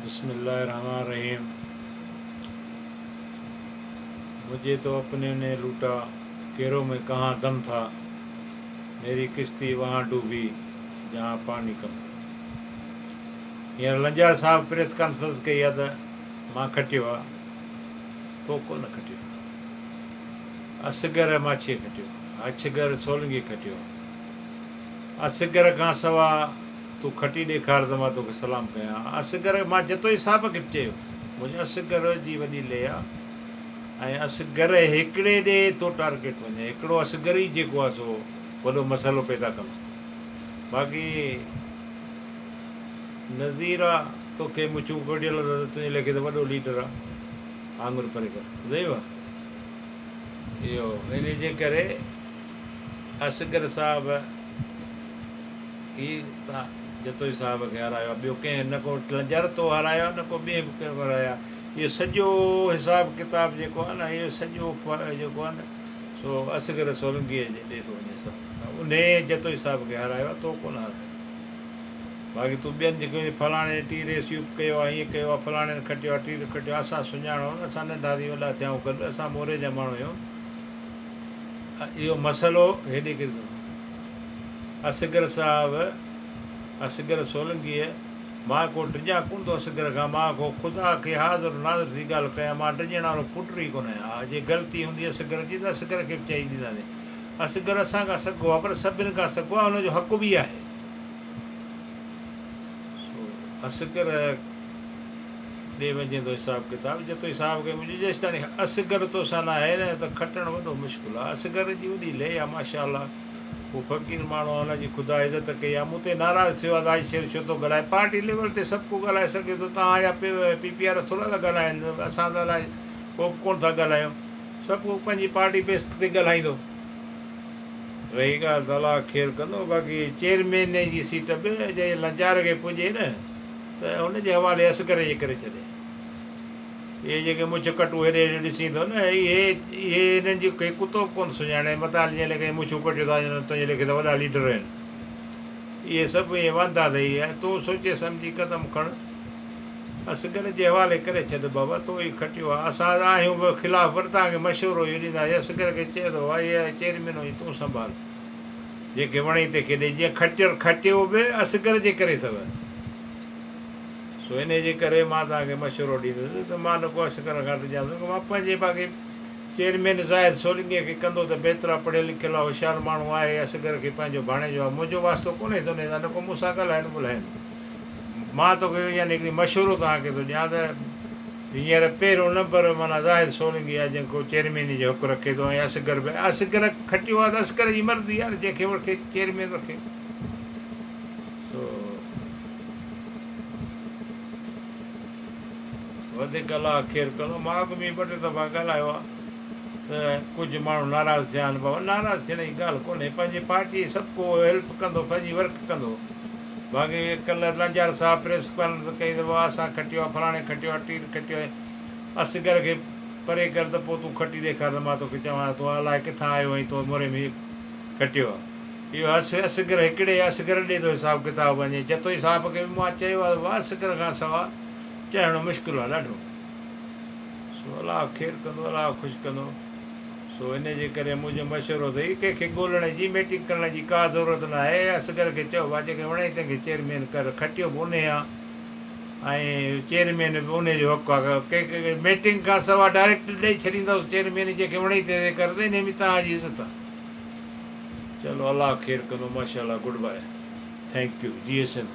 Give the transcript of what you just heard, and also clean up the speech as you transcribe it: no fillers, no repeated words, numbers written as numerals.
बिस्मिल्लाहिर्रहमानिर्रहीम। मुझे तो अपने ने लूटा, केरों में कहाँ दम था, मेरी किश्ती वहाँ डूबी जहाँ पानी कम था। हींअर लंजार साहब प्रेस कॉन्फ्रेंस कई आहे त मां खटियो आहे, तो कोन खटियो। असगर माछीअ खटियो, अछगर सोलंगी खटियो। असगर खां सवाइ तूं खटी ॾेखार त मां तोखे सलाम कयां। असगर मां जतोई साहब खे बि चयो, मुंहिंजो असगर जी वॾी ले आहे ऐं असगर हिकिड़े ॾे तो टारगेट वञे, हिकिड़ो असगर ई जेको आहे सो वॾो मसाइलो पैदा कंदो। बाक़ी नज़ीर आहे, तोखे मुछूं कढियल त तुंहिंजे लेखे त वॾो लीडर आहे, आङुर परे कर ॿुधायव। इहो इन जे करे असगर साहब ही तव्हां जतोई साहब खे हारायो आहे, ॿियो कंहिं न को लंजर तो हारायो आहे, न को ॿिए बि कंहिं हारायो आहे। इहो सॼो हिसाबु किताबु जेको आहे न, इहो सॼो जेको आहे न सो असगर सोलंगीअ जे ॾे थो वञे सभु। उन जतोई साहब खे हारायो आहे, तो कोन हारायो। बाक़ी तूं ॿियनि जेके फलाणे टीरे स्यूप कयो आहे, हीअं कयो आहे, फलाणे ने खटियो आहे, टीर खटियो आहे, असां सुञाणो न, असां नंढा थी वॾा थियाऊं गॾु, असां मोरे जा माण्हू आहियूं। इहो मसइलो हेॾे किरंदो। असगर साहब, असगर सोलंगीअ, मां को डिॼा कोन थो असगर खां, मां को ख़ुदा खे हाज़िर नाज़िर थी ॻाल्हि कयां, मां डिॼण वारो पुट ई कोन आहियां। जे ग़लती हूंदी असगर जी त असगर खे बि चई ॾींदासीं। असगर असां खां सॻो आहे, पर सभिनि खां सॻो आहे, हुनजो हक़ बि आहे। असगर ॾे वञे थो हिसाबु किताबु, जतोई साहब खे मुंहिंजी जेसि ताईं असगर तोसां न आहे न त खटणु वॾो मुश्किल आहे। असगर जी वॾी ले आहे माशाअल्लाह, उहो फ़क़ीर माण्हू आहे, हुनजी ख़ुदा इज़त कई आहे। मूं ते नाराज़ थियो आहे त आज शेर छो थो ॻाल्हाए। पार्टी लेवल ते सभु को ॻाल्हाए सघे थो, तव्हांजा PPR थोरा था ॻाल्हाइनि, असां त अलाए को कोन था ॻाल्हायूं, सभु को पंहिंजी पार्टी बेस ते ॻाल्हाईंदो। रही ॻाल्हि त अलाह ख़ैरु कंदो। बाक़ी चेयरमैन जी सीट बि जे लंचार खे पुॼे न त हुनजे हवाले असगर जे करे छॾे। इहे जेके मुछ कटूं हेॾे हेॾे ॾिसी थो न, इहे हिननि जी कंहिं कुतो बि कोन सुञाणे, मताल जे लेखे मुछूं कटियो था तुंहिंजे लेखे त वॾा लीडर आहिनि। इहे सभु ईअं वांदा अथई, ऐं तूं सोचे सम्झी क़दम खण, असगर जे हवाले करे छॾ बाबा, तो ई खटियो आहे। असां आहियूं बि ख़िलाफ़ु, पर तव्हांखे मशवरो इहो ॾींदासीं, असगर खे चए थो भाई इहा चेयरमैन हुई तूं संभाल, जेके वणे तंहिंखे ॾे, जीअं खटियो बि असगर जे करे अथव। सो इन जे करे मां तव्हांखे मशवरो ॾींदुसि त मां न को असगर खां ॾिजांसि, मां पंहिंजे बाक़ी चेयरमैन ज़ाहिद सोलंगीअ खे कंदो त बेतरा पढ़ियल लिखियल आहे, होशियारु माण्हू आहे, असगर खे पंहिंजो भाणेजो आहे, मुंहिंजो वास्तो कोन्हे थो न को मूंसां ॻाल्हाइनि ॿोलाइनि। मां तोखे यानी हिकिड़ी मशवरो तव्हांखे थो ॾियां त हींअर पहिरियों नंबर माना ज़ाहिद सोलंगी आहे, जेको चेयरमैन जो हक़ु रखे थो, ऐं असगर बि असगर खटियो आहे त असगर जी मर्ज़ी आहे न, जंहिंखे रखे चेयरमैन रखे। सो वधीक अलाह ख़ैरु कंदो। मां अॻु में ॿ टे दफ़ा ॻाल्हायो आहे त कुझु माण्हू नाराज़ थिया आहिनि। बाबा नाराज़ थियण जी ॻाल्हि कोन्हे, पंहिंजी पार्टी सभु को हेल्प कंदो, पंहिंजी वर्क कंदो। बाक़ी कल्ह लंजार साहब प्रेस कॉन्फ्रेंस कई त असां खटियो आहे, फलाणे खटियो आहे, टीर खटियो आहे, असगर खे परे कर त पोइ तूं खटी ॾेखार त मां तोखे चवां तूं अलाए किथां आयो आहीं, तो मोरे में खटियो आहे। इहो असगर हिकिड़े असगर ॾे थो हिसाबु किताबु वञे। जतोई साहब खे बि मां चयो आहे वाह, असगर खां सवाइ चइणो मुश्किल आहे ॾाढो। सो अलाह ख़ैरु कंदो, अलाह ख़ुशि कंदो। सो इन जे करे मुंहिंजो मशवरो अथई, कंहिंखे ॻोल्हण जी मीटिंग करण जी का ज़रूरत न आहे। असगर खे चओ भाई जेके वणे तंहिंखे चेयरमैन कर, खटियो बि उन आहे ऐं चेयरमैन बि उन जो हक़ु आहे। कंहिंखे मीटिंग खां सवाइ डायरेक्ट ॾेई छॾींदुसि चेयरमैन, जंहिंखे वणे ते कर, त इन में तव्हांजी इज़त आहे। चलो अलाह ख़ैरु कंदो, माशाअल्लाह, good bye, thank you, GSM।